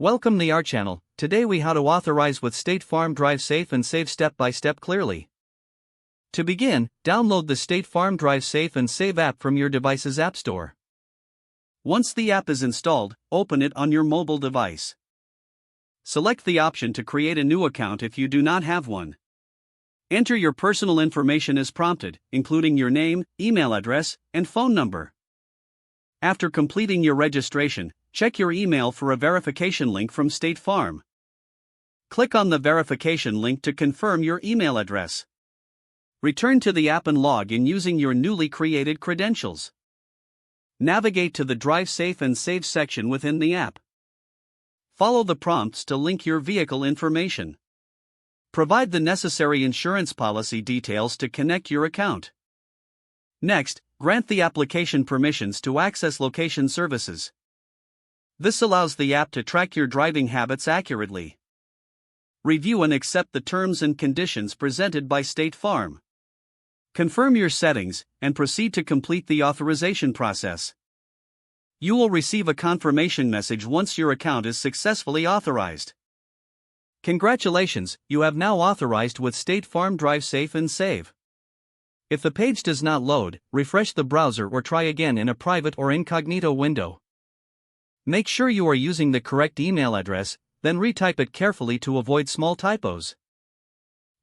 Welcome to our channel. Today we how to authorize with State Farm Drive Safe and Save step by step clearly. To begin, download the State Farm Drive Safe and Save app from your device's app store. Once the app is installed, open it on your mobile device. Select the option to create a new account if you do not have one. Enter your personal information as prompted, including your name, email address, and phone number. After completing your registration, check your email for a verification link from State Farm. Click on the verification link to confirm your email address. Return to the app and log in using your newly created credentials. Navigate to the Drive Safe and Save section within the app. Follow the prompts to link your vehicle information. Provide the necessary insurance policy details to connect your account. Next, grant the application permissions to access location services. This allows the app to track your driving habits accurately. Review and accept the terms and conditions presented by State Farm. Confirm your settings and proceed to complete the authorization process. You will receive a confirmation message once your account is successfully authorized. Congratulations, you have now authorized with State Farm Drive Safe and Save. If the page does not load, refresh the browser or try again in a private or incognito window. Make sure you are using the correct email address, then retype it carefully to avoid small typos.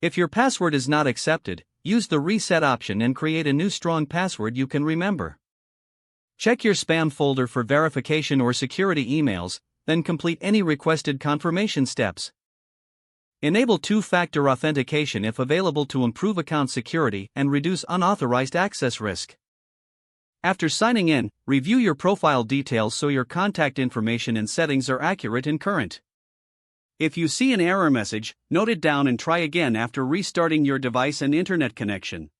If your password is not accepted, use the reset option and create a new strong password you can remember. Check your spam folder for verification or security emails, then complete any requested confirmation steps. Enable two-factor authentication if available to improve account security and reduce unauthorized access risk. After signing in, review your profile details so your contact information and settings are accurate and current. If you see an error message, note it down and try again after restarting your device and internet connection.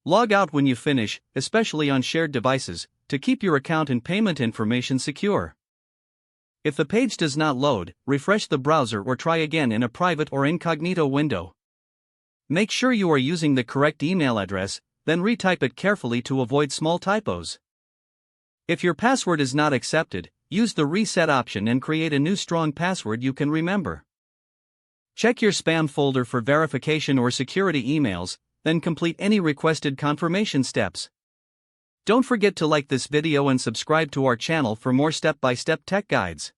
Log out when you finish, especially on shared devices, to keep your account and payment information secure. If the page does not load, refresh the browser or try again in a private or incognito window. Make sure you are using the correct email address, then retype it carefully to avoid small typos. If your password is not accepted, use the reset option and create a new strong password you can remember. Check your spam folder for verification or security emails, then complete any requested confirmation steps. Don't forget to like this video and subscribe to our channel for more step-by-step tech guides.